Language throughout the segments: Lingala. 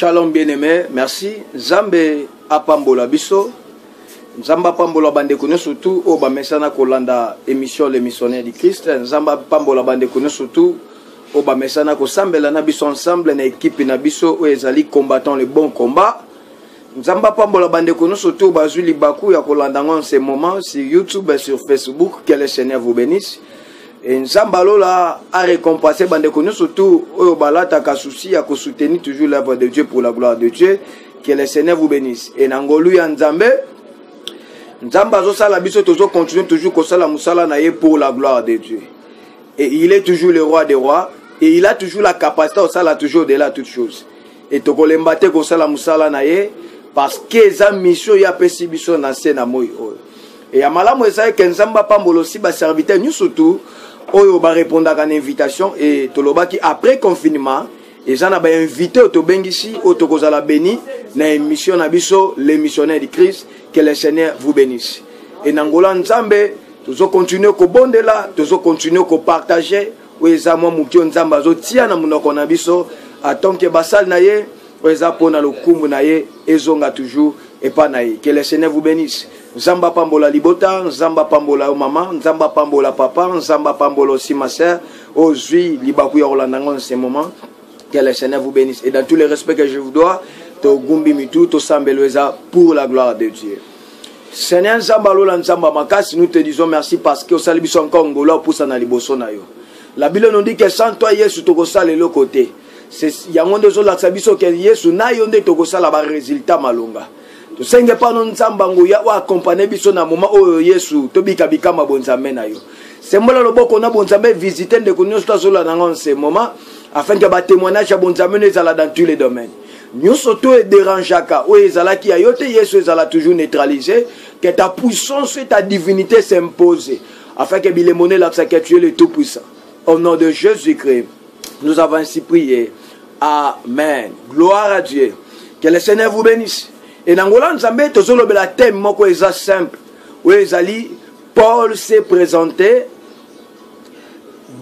Shalom bien-aimé, merci. Nzambe apambola biso. Nzambe apambola bande kono surtout au bamesana kolanda émission les missionnaires du Christ. Nzambe apambola bande kono surtout au bamesana ko sambela na biso ensemble na équipe na biso o ezali combattant le bon combat. Nzambe apambola bande kono surtout bazuli baku ya kolanda en ce moment sur YouTube et sur Facebook. Que le Seigneur vous bénisse. Et Nzamba Lola a récompensé bande connu surtout au balata ka souci à soutenir toujours l'œuvre de Dieu pour la gloire de Dieu. Que le Seigneur vous bénisse. Et Nangolu ya Nzambe Nzamba zo sala biso toujours continue toujours ko sala musala na ye pour la gloire de Dieu. Et il est toujours le roi des rois et il a toujours la capacité au sala toujours de là toutes choses. Et to kolembate ko sala musala na ye parce que za mission ya pesi biso na sena moyi. Et à malamu esa ke Nzamba pambolo si ba serviteur nous surtout oyo ba répondre à une invitation et tolobaki après confinement et ça n'a pas invité au bengisi au tokozala béni na émission na biso les missionnaires du Christ. Que le Seigneur vous bénisse. Et Nangola Nzambe toujours continuer ko bondela toujours continuer ko partager weza mwa mukio Nzamba zo tia na munoko na biso atonke basal na ye weza pona lokumu na ye ezonga toujours et pas na ye. Que le Seigneur vous bénisse. Nzamba pambola libota, Nzamba pambola maman, Nzamba pambola papa, Nzamba pambola aussi ma sœur, aujourd'hui libaku ya Rolandango en ce moment. Que le Seigneur vous bénisse. Et dans tous les respects que je vous dois, to gumbi mitu, to sambelweza pour la gloire de Dieu. Seigneur Nzamba Lola Nzamba Makasi, nous te disons merci parce que au salibiso encore ngolo pour ça na liboso na yo. La Bible nous dit que sans toi Yesu to kosala le côté. C'est yango ndezo la sabiso que Yesu na yo nde to kosala ba résultat malonga. To senge pa no Nzamba ngoya wa accompagner biso na moment oyo Yesu to bika bika mabonzambe na yo. C'est moi le boko na bonzambe visiter de konyo stozola na en ce moment afin que ba témoignage ya bonzambe ne zala dans tous les domaines. Nous surtout dérangeaka ou ezalaki ayote Yesu ezala toujours neutralisé que ta puissance et ta divinité s'imposent afin que bilemone la que tu es le tout puissant. Au nom de Jésus-Christ, nous avons ainsi prié. Amen. Gloire à Dieu. Que le Seigneur vous bénisse. Et dans Ngola Nzambe tozolo bela thème moko eza simple. Ou ezali Paul s'est présenté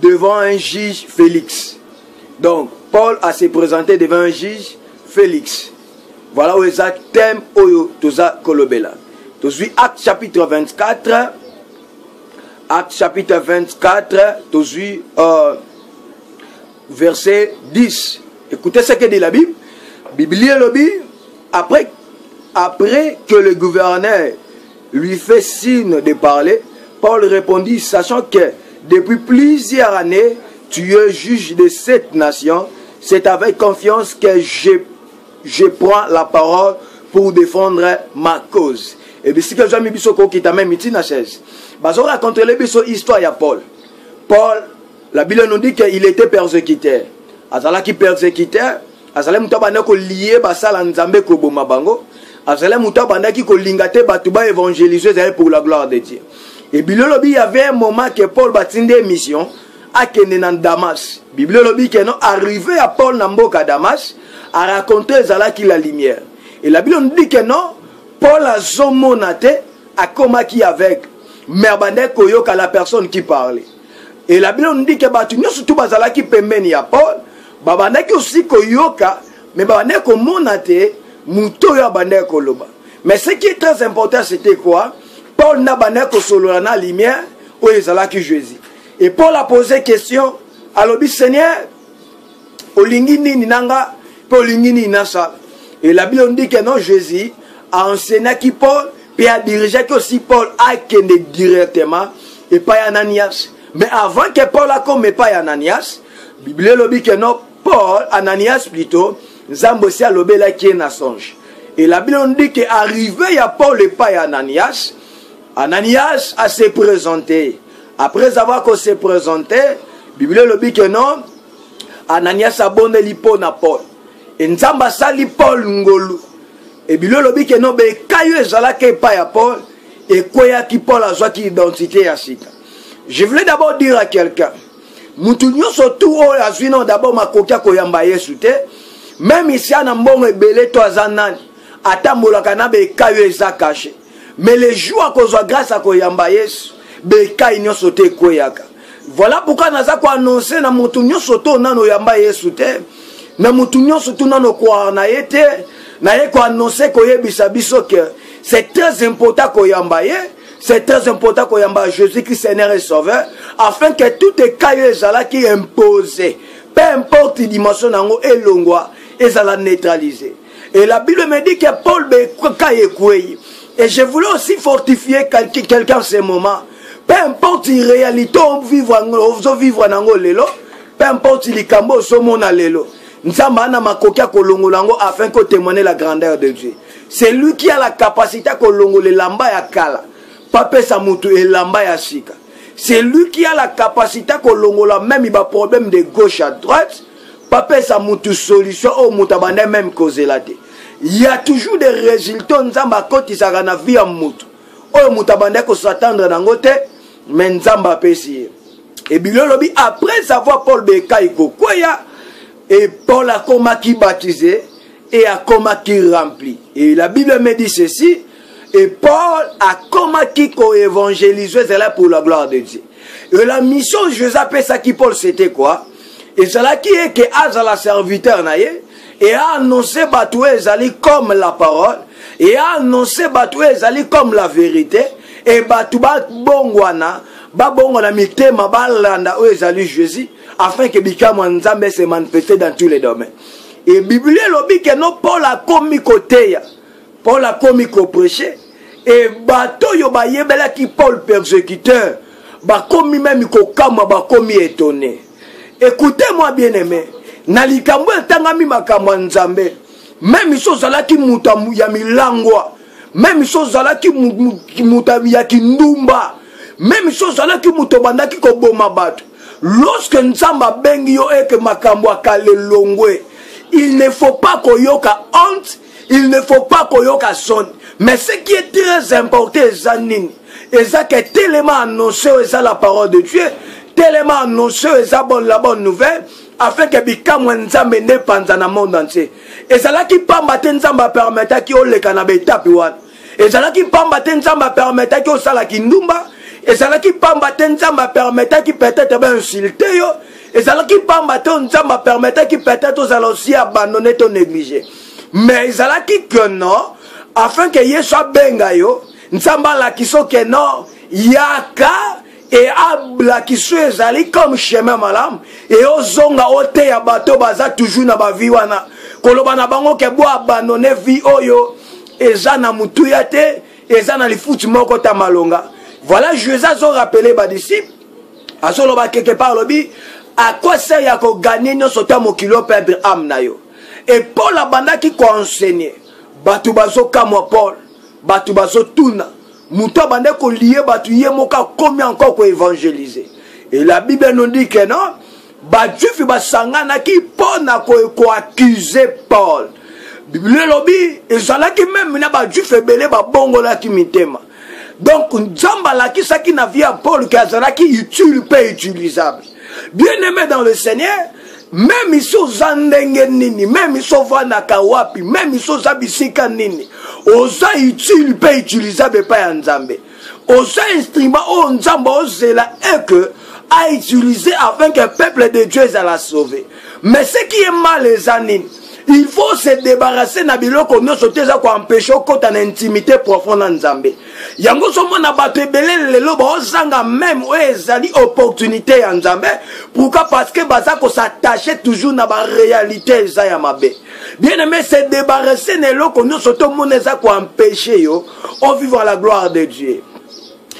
devant un juge Félix. Donc Paul a s'est présenté devant un juge Félix. Voilà où est le thème Oyo Toza Kolobela. Tozui Acte chapitre 24. Acte chapitre 24. Tozui verset 10. Écoutez ce que dit la Bible. Biblia lobby. Après que le gouverneur lui fait signe de parler, Paul répondit, sachant que depuis plusieurs années, tu es juge de cette nation, c'est avec confiance que je prends la parole pour défendre ma cause. Et bien, si que j'ai mis Bissoko qui t'a même mis na chaise, on raconte l'histoire à Paul. Paul, la Bible nous dit qu'il était persécuteur. Azala qui persécuteur, Azala mutabana ko lié basala nzambe ko boma bango. Azala mutabana ki ko lingate batuba évangéliser pour la gloire de Dieu. Et bien, il y avait un moment que Paul batinde mission à Kenan Damas. Bible lobby que non arrivé à Paul Namboka Damas a raconté Zala qui la lumière. Et la Bible nous dit que non, Paul a zomonate a komaki avec merbande koyoka la personne qui parlait. Et la Bible nous dit que batunyo surtout bazala qui pembeni ya Paul, babande ki aussi koyoka, mais babande ko monate muto ya bande koloba. Mais ce qui est très important c'était quoi? Paul n'a bande ko solo na lumière ou ezala qui Jésus. Et Paul a posé question à l'obis Seigneur, olingini ninanga, olingini nasa. Et la Bible dit que non, Jésus a enseigné qui Paul, puis a dirigé que aussi Paul a kende directement, et pas Ananias. Mais avant que Paul a comme pas Ananias, la Bible dit que non, Paul, Ananias plutôt, Zambosi a lobé la qui est na songe. Et la Bible dit que arrivé à Paul et pas Ananias, Ananias a se présenté. Après avoir qu'on s'est présenté, la Bible dit que non, Ananias a bonné l'hypo na Paul. Et Nzamba sali Paul ngolu. Et la Bible dit que non, mais kayo ezala ke pa ya Paul, et koya ki Paul a joa ki identité ya sika. Je voulais d'abord dire à quelqu'un, Moutounyo surtout o la non d'abord ma kokia koyamba Yesu te, même ici à Nambon et belé toi zanan, atambola kana be kayo eza caché. Mais les jours à cause de grâce à koyamba Yesu, beka inyo sote koyaka. Voilà pourquoi naza ko annoncer na mutu nyo soto nano yamba Yesu te na mutu nyonso tuna no kwa na yete na ye ko annoncer ko yebisa biso que c'est très important ko yamba ye, c'est très important ko yamba Jésus-Christ Seigneur et Sauveur, afin que tout écaille ezala qui imposé, peu importe dimension nango elongwa ezala neutralisé. Et la Bible me dit que Paul bekaye kwei. Et je voulais aussi fortifier quelqu'un en ce moment. Peu importe la réalité on vivre nango lelo, peu importe likambo so mona lelo. Nzamba na makokia kolongolango afin que témoigner la grandeur de Dieu. C'est lui qui a la capacité kolongole lamba ya kala. Pape sa mutu et lamba ya sika. C'est lui qui a la capacité kolongola même il a problème de gauche à droite. Pape sa mutu solution au mutabande même cause la té. Il y a toujours des résultats nzamba koti saka na vie ya mutu. O mutabande ko s'attendre nango te mais nzamba pesi. Et bilolobi après avoir Paul Bekai kokoya et Paul a comme qui baptisé et a comme qui rempli. Et la Bible me dit ceci. Et Paul a comme qui co-évangélisé, c'est là pour la gloire de Dieu. Et la mission, je appelle ça qui Paul, c'était quoi? Et c'est là qui est que Aza la serviteur naïe et a annoncé Batoué Zali comme la parole et a annoncé Batoué Zali comme la vérité et Batouba Bongwana Babongwana Mitema Balanda Oezali Jésus afin que Bikam Nzambe se manifeste dans tous les domaines. Et Bible lobi que non Paul a commis côté, Paul a commis qu'au prêcher, et bateau yo ba yebela qui Paul persécuteur, ba commis même qu'au kama ba commis étonné. Écoutez-moi bien aimé, na likambo tangami makambo Nzambe, même iso zala ki muta ya milangwa, même iso zala ki muta ya kindumba, même iso zala ki mutobanda ki ko boma bato. Lorsque Nzamba bengi yo eke makambo akale longwe, il ne faut pas qu'on yoka honte, il ne faut pas qu'on yoka son. Mais ce qui est très important, c'est que tellement annoncé la parole de Dieu, tellement annoncé la bonne nouvelle, afin que Bikam Nzambe ne pense dans le monde entier. Et c'est là qui pamba Nzamba permettre qu'il y ait le cannabis tapiwan. Et c'est là qui pamba Nzamba permettre qu'il y ait la kindumba. Et c'est là qui pamba Nzamba permettre qu'il peut-être insulté yo. Et c'est là qui pamba Nzamba permettre qu'il peut-être aussi abandonner ton négligé. Mais c'est là qui que non, afin que y soit benga yo, Nzamba la qui so que non, yaka et abla qui soit ezali comme chemin malam et ozonga ote ya bato baza toujours na ba vie wana. Koloba na bango ke bo abandonner vie oyo eza na mutu ya te, eza na lifuti moko ta malonga. Voilà, Jésus a rappelé les disciples, à ce moment quelque part, à quoi sert à gagner notre temps au kilo perdre âme nayo. Et Paul a banda qui enseigné, batubazo kamo Paul, batubazo tuna, muto banda ko lié batuye moka combien encore ko évangéliser. Et la Bible nous dit que non, batufi basangana qui pona ko accuser Paul. Bible lobi, et ça qui même na batufi belé ba bongo la qui mitema. Donc, Nzamba la qui ça qui n'a vu à Paul qui utile pas utilisable. Bien aimé dans le Seigneur, même ici aux Zandenge nini, même ici aux Vanakawapi, même ici aux Abisika nini, aux utile pas utilisable pas Nzambe. Aux instruments où Nzamba osé la et que a utilisé afin que le peuple de Dieu soit la sauver. Mais ce qui est mal les années, il faut se débarrasser na biloko nyonso te za ko empêcher kota na intimité profonde na Nzambe. Yango somo na bato ebele lelo ba ozanga même ezali opportunité ya Nzambe. Pourquoi? Parce que baza ko s'attacher toujours na ba réalité za ya mabe. Bien aimé, se débarrasser na eloko nyonso to mona za ko empêcher yo on vivre la gloire de Dieu.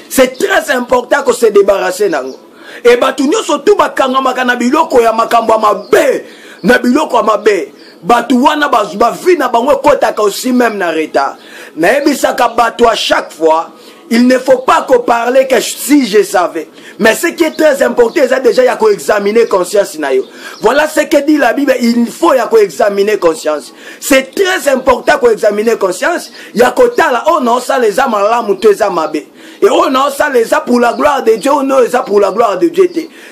C'est très important que se débarrasser nango. Et bato nyonso tu bakanga makana biloko ya makambo mabe na biloko ya mabe. Batu wana bavi na bango kotaka aussi même na retard. Na ebisaka batu à chaque fois, il ne faut pas qu'on parle que si je savais. Mais ce qui est très important, c'est déjà ya ko examiner conscience na yo. Voilà ce que dit la Bible, il faut ya ko examiner conscience. C'est très important qu'on examiner conscience. Ya ko tala on non ça les âmes la muteza mabe. Et on non ça les a pour la gloire de Dieu, on non ça pour la gloire de Dieu.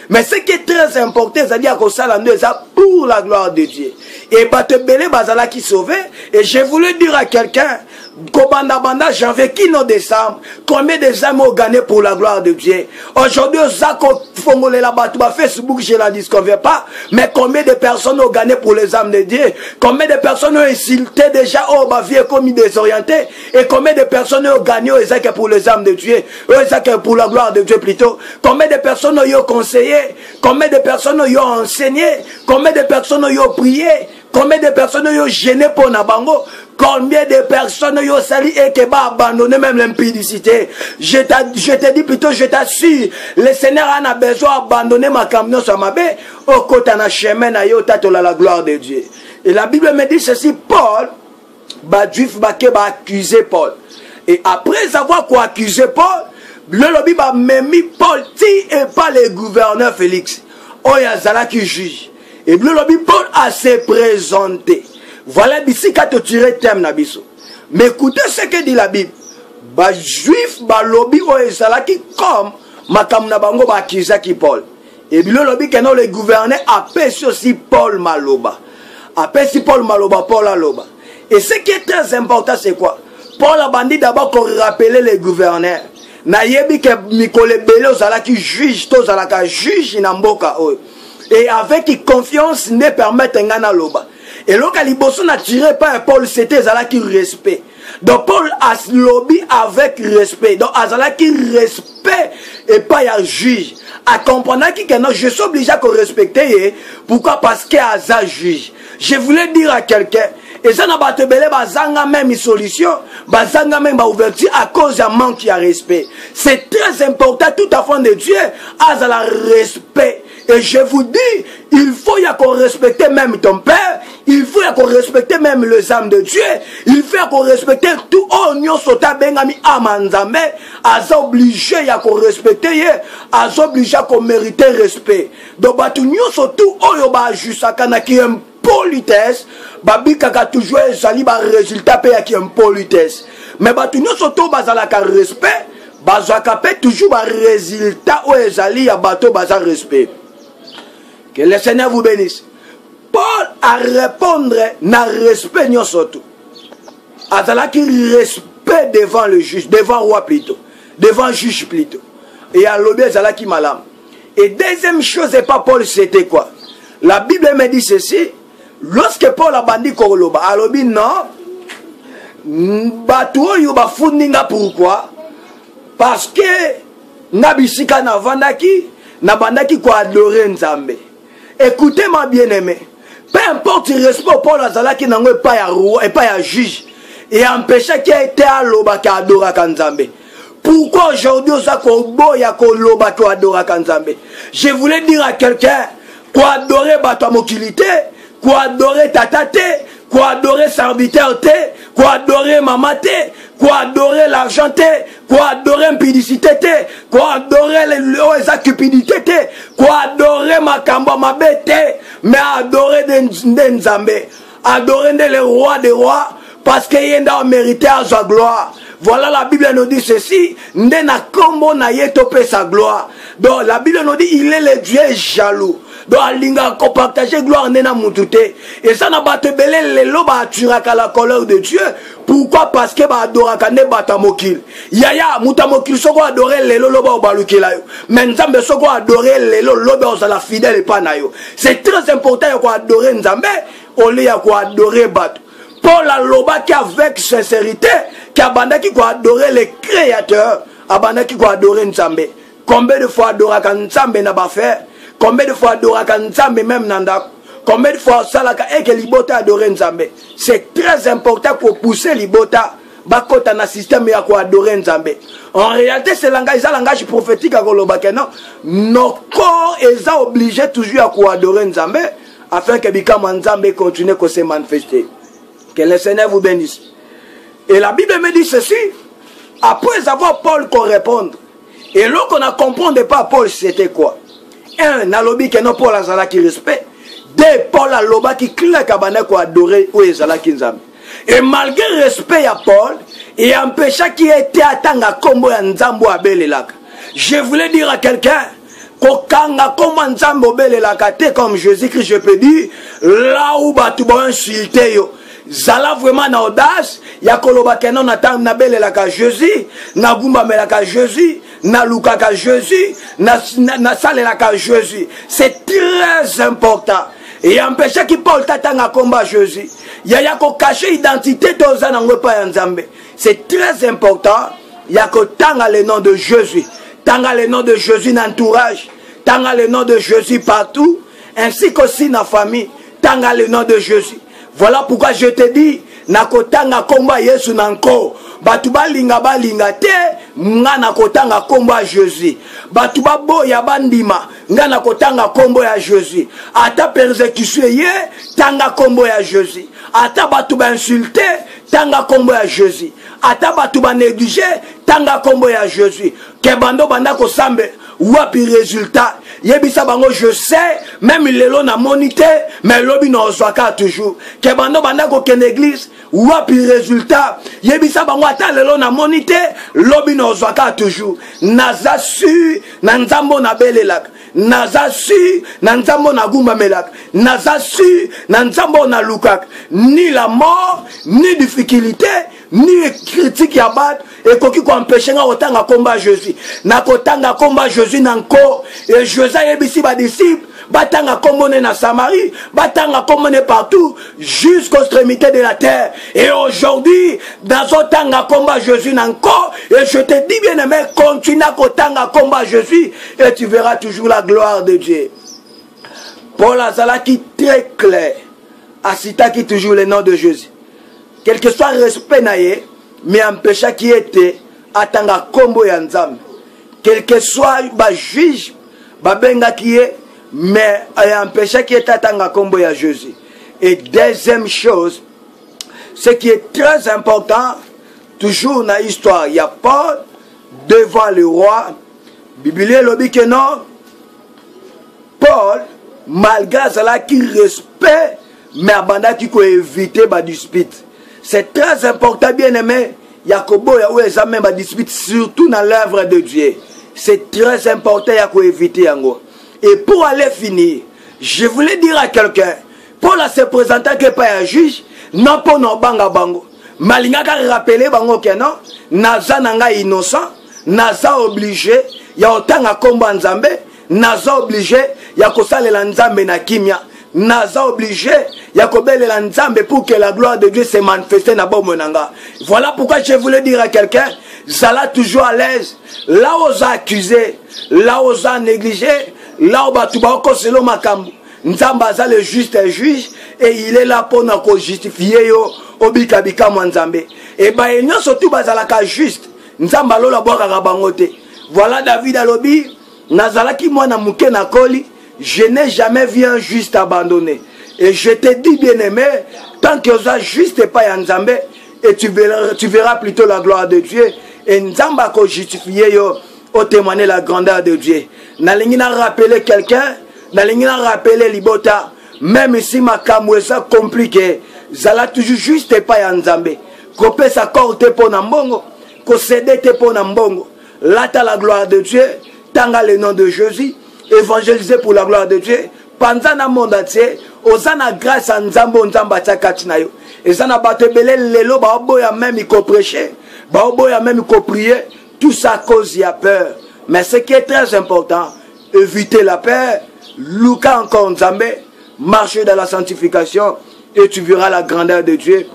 Mais ce qui est très important, c'est-à-dire que ça la ça pour la gloire de Dieu. Et batebele bazala qui sauvé. Et je voulais dire à quelqu'un, Banda janvier, qui non décembre, combien des âmes ont gagné pour la gloire de Dieu? Aujourd'hui, Zako Fongolé là-bas, Facebook, je la disconviens pas, mais combien de personnes ont gagné pour les âmes de Dieu? Combien de personnes ont insulté déjà, oh, ma vie est comme désorientée, et combien de personnes ont gagné pour les âmes de Dieu, pour la gloire de Dieu plutôt? Combien de personnes ont conseillé? Combien de personnes ont enseigné? Combien de personnes ont prié? Combien de personnes ont gêné pour Nabango? Combien de personnes ont sali et qui ont abandonné même l'impudicité? Je te dis plutôt, je t'assure, le Seigneur a besoin d'abandonner ma camion sur ma baie, au côté de chemin, la gloire de Dieu. Et la Bible me dit ceci, Paul, juif, va accuser Paul. Et après avoir accusé Paul, le lobby va même Paul, et pas le gouverneur Félix. Oh, il y a Zala qui juge. Et le lobby Paul a se présenté. Voilà ici quand tu tires thème nabiso. Mais écoutez ce que dit la Bible. Ba juif ba lobby o ezala qui comme makam na bango ba akiza ki Paul. Et le lobby que non le gouverneur appelle aussi Paul Maloba. Appelle si Paul Maloba Paul Aloba. Et ce qui est très important c'est quoi? Paul a bandit d'abord qu'on rappelait les gouverneurs. Na yebi que Mikole Bele ozala qui juge to ozala ka juge na mboka o. Et avec confiance ne permettre ngana loba. Et là, quand n'a tiré par Paul, c'était Zala qui respect. Donc Paul a lobby avec respect. Donc Azala qui respect et pas un juge. À comprendre que je suis obligé à respecter. Pourquoi? Parce que Azal juge. Je voulais dire à quelqu'un, et ça n'a pas te belé, bazanga même une solution, bazanga même ouverture à cause d'un manque de respect. C'est très important, tout enfant de Dieu, Azala respect. Et je vous dis, il faut qu'on respecte même ton père, il faut qu'on respecte même les âmes de Dieu, il faut qu'on respecte tout oignon sota bengami amanzame, aza obligé qu'on respecte, aza obligé qu'on mérite respect. Donc batu nyo surtout oyo ba jusakana qui aime politesse, babi kaka toujours ezali ba résultat pe qui aime politesse. Mais batu nyo surtout bazala ka respect, bazaka pe toujours ba résultat o ezali ya bato baza respect. Que le Seigneur vous bénisse. Paul a répondre na respect nyo surtout. Azala qui respect devant le juge, devant roi plutôt, devant juge plutôt. Et à l'obé azala qui malam. Et deuxième chose, et pas Paul, c'était quoi? La Bible me dit ceci. Lorsque Paul a bandi koroloba, a l'obé non. Batuo yoba fundinga pourquoi? Parce que nabisika na vandaki, na bandaki ko adorer Nzambe. Écoutez-moi bien-aimé. Peu importe le respect au Paul Azala qui n'a pas à roi et pas à juge. Et empêcher qui a été à l'oba qui adore Kanzambe. Pourquoi aujourd'hui on s'est boya ko loba qui adore Kanzambe? Je voulais dire à quelqu'un qu'on adorer bato mokilité, qu'on adorer tatate, qu'on adorer serviteur te, qu'on adorer mamate, qu'on adorer l'argent te, qu'on adorer impudicité te, qu'on adorer les cupidités te, qu'on adorer makamba mabete, mais adorer des Nzambe, adorer le roi des rois, parce qu'il y a mérité à sa gloire. Voilà, la Bible nous dit ceci, Ndena kombo na yetope sa gloire. Donc la Bible nous dit il est le Dieu jaloux. Donc alinga ko partager gloire nena mutute. Et ça n'a pas te belé le loba aturaka la colère de Dieu. Pourquoi? Parce que ba adoraka ne batamokil. Yaya mutamokil soko adorer le loba obalukela yo. Mais Nzambe soko adorer le loba osala fidèle pa na yo. C'est très important ko adorer Nzambe au lieu ko adorer bato. Paul a loba qui avec sincérité qui a banda qui adorer le créateur, a banda qui adorer Nzambe. Combien de fois adoraka Nzambe na ba faire? Combien de fois adoraka Nzambe même nanda? Combien de fois salaka et que libota adorer Nzambe? C'est très important pour pousser libota bakota na système ya ko adorer Nzambe. En réalité c'est langage prophétique à kolobaka non. Nos corps est obligé toujours à ko adorer Nzambe afin que bikama Nzambe continue à se manifester. Que le Seigneur vous bénisse. Et la Bible me dit ceci. Après avoir Paul qu'on répondre. Et là qu'on ne comprend pas Paul c'était quoi? Un, nalobi que non Paul a zala qui respect. Deux, Paul a loba qui claque à bana ko adorer ou ezala qui Nzambe. Et malgré respect à Paul, et empêcha qui était atanga kombo ya Nzambo abelelaka. Je voulais dire à quelqu'un kokanga kombo Nzambo belelaka te comme Jésus-Christ je peux dire là où batu ba insulter yo. zala vraiment na audace ya koloba kenon na belelaka Jésus na gumbamelaka Jésus na lukaka Jésus na salelaka Jésus. C'est très important. Et empêcher qui Paul tatanga combat Jésus. Ya ko cacher identité toza na ngopa ya Nzambe. C'est très important. Ya ko tanga le nom de Jésus. Tanga le nom de Jésus dans l'entourage. Tanga le nom de Jésus partout. Ainsi qu'aussi dans la famille. Tanga le nom de Jésus. Voilà pourquoi je te dis, nakotanga komba Yesu nanko. Batu balinga te, nga nakotanga komba Jésus. Batu baboya bandima, nga nakotanga kombo ya Jésus. Ata persécution ye, tanga kombo ya Jésus. Ata batu ba insulté, tanga kombo ya Jésus. Ata batu ba négligé, tanga kombo ya Jésus. Kebando banda ko sambe, wapi résultat. Yebisa bango je sais, même lelo na monité, mais lobi no zwaka toujours. Kebando banda ko ken église, wapi résultat. Yebisa bango ata lelo na monité, lobi no zwaka toujours. Naza su, na nzambo na belelak. Naza su, na nzambo na gumba melak. Naza su, na nzambo na lukak. Ni la mort, ni difficulté, ni critique ya bat, et koki ko empêcher nga otanga combat Jésus. Na kotanga combat Jésus nanko, et Jésus yebisi ba disciple, batanga kombone na Samarie, batanga kombone partout, jusqu'aux extrémités de la terre. Et aujourd'hui, dans otanga combat Jésus nanko, et je te dis bien aimé, continue à kotanga combat Jésus, et tu verras toujours la gloire de Dieu. Paul Azalaki très clair, a cité toujours le nom de Jésus. Quel que soit le respect naïe, mais un péché qui était atanga kombo ya Nzambe. Quel que soit le juge, babenga qui est, mais un péché qui est atanga kombo ya Jésus. Et deuxième chose, ce qui est très important, toujours dans l'histoire, il y a Paul devant le roi. Bible le dit que non, Paul, malgré cela qui respect, mais abandonne qui peut éviter la dispute. C'est très important, bien aimé. Yakobo, Yahweh, ça même la dispute, surtout dans l'œuvre de Dieu. C'est très important, il faut éviter. Et pour aller finir, je voulais dire à quelqu'un, Paul se présenté que pas un juge, non pour nos banga bango. Malinga ka rappeler bango que non, naza nanga innocent, naza obligé, ya otanga komba Nzambe, naza obligé, ya kosalela Nzambe na kimia. Naza obligé, Yakobel la Nzambe pour que la gloire de Dieu se manifeste na bomonanga. Voilà pourquoi je voulais dire à quelqu'un, Zala toujours à l'aise, là où on a accusé, là où on a négligé, là où on a selon makambu. Nzamba za le juste et juge, et il est là pour nous justifier yo, obikabika Nzambe. Et bah il y a surtout bazalaka juste, Nzamba lola boka rabangote. Voilà David alobi, Nazala ki mwana muke na koli. Je n'ai jamais vu un juste abandonné. Et je te dis, bien-aimé, tant que ça juste pas Nzambe, et tu verras plutôt la gloire de Dieu. Et Nzamba ko justifié yo, au témoigner la grandeur de Dieu. Nalingi na rappeler quelqu'un, nalingi na rappeler libota, même ici ma kamwesa compliqué, zala toujours juste pas Nzambe. Kopé sa corte pour Nambongo, ko cédé te pour Nambongo. Là t'as la gloire de Dieu, tanga le nom de Jésus. Évangéliser pour la gloire de Dieu. Pendant le monde entier, osana grâce à Nzambo Nzamba Tchakachina yo. Et ça n'a pas te belé lelo, baoboya même il prêcher, baoboya même il prier. Tout ça à cause il y a peur. Mais ce qui est très important, éviter la peur, Luka encore Nzambe, marcher dans la sanctification, et tu verras la grandeur de Dieu,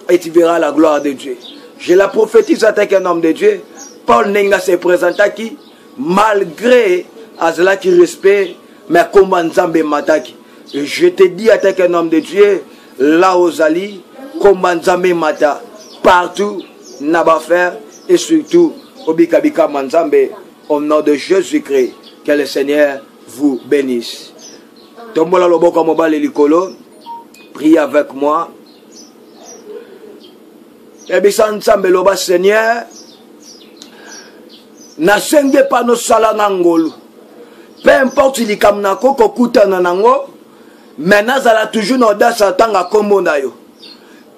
et tu verras la gloire de Dieu. Je la prophétise en tant qu'un homme de Dieu. Paul Nenga se présenta qui, malgré Azala qui respecte, mais comme Nzambe mataki. Et je te dis à tant qu'un homme de Dieu, là aux Ali, comme Nzambe mata, partout, n'a faire, et surtout, Obikabika Nzambe, au nom de Jésus-Christ, que le Seigneur vous bénisse. Tombola Loboka Mobile Likolo, priez avec moi. Et bien, Nzambe Loba Seigneur, na senge pa no sala ngolo. Peu importe li kamnako kokuta nanango, mais nazala toujours na audace atanga kombo na yo.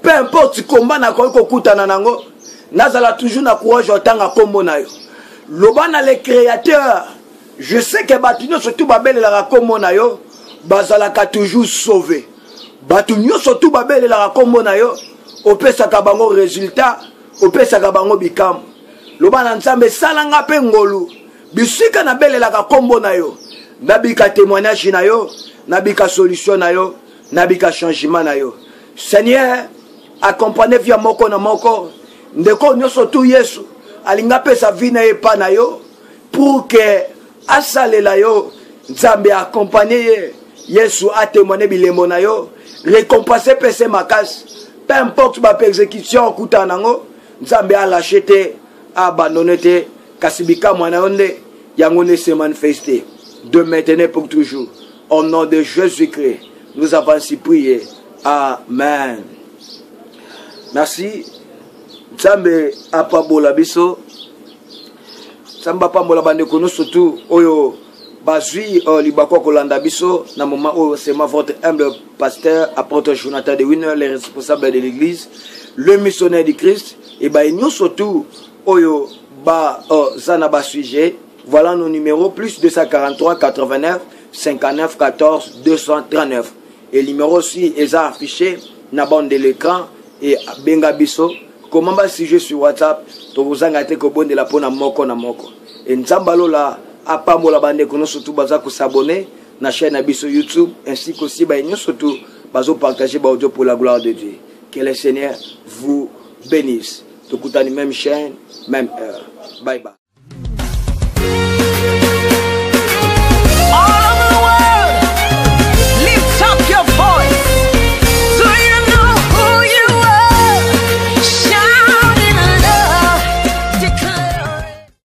Peu importe komba na kokuta nanango, nazala toujours na courage atanga kombo na yo. Lobana le créateur, je sais que batino surtout babel la kombo na yo, bazala ka toujours sauvé. batu nyonso tu babelela kombo na yo opesaka bango résultat opesaka bango bikam loba na nzambe salanga pe ngolu bisika na belelaka kombo na yo nabika témoignage na yo nabika solution na yo nabika changement na yo Seigneur accompagné via moko na moko ndeko nyonso tu Yesu alinga pesa vie na epa na yo pour que asalela yo nzambe accompagné Yesu a témoigné bilembo na yo récompenser pese makasi peu importe ba persécution kuta nango nzambe a lâché te abandonné te kasibika mwana onde yango ne se manifester de maintenant pour toujours au nom de Jésus-Christ nous avons ainsi prié. Amen. Merci. Nzambe apabola biso. Nzambe apabola bande kono surtout oyo bazui libako kolanda biso na moment où c'est moi votre humble pasteur apôtre Jonathan de Winner, les responsables de l'église, le missionnaire du Christ et ba nous surtout oyo ba zana ba sujet. Voilà nos numéros plus 243 89 59 14 239 et le numéro aussi est affiché na bande de l'écran et benga biso comment ba sujet sur WhatsApp to vous engate ko bonde la pona moko na moko et nzambalo la apambola bande kono surtout baza ko s'abonner na chaîne biso YouTube ainsi qu'aussi ba nyo surtout bazo partager ba audio pour la gloire de Dieu. Que le Seigneur vous bénisse. Tokutani même chaîne, même heure. Bye bye.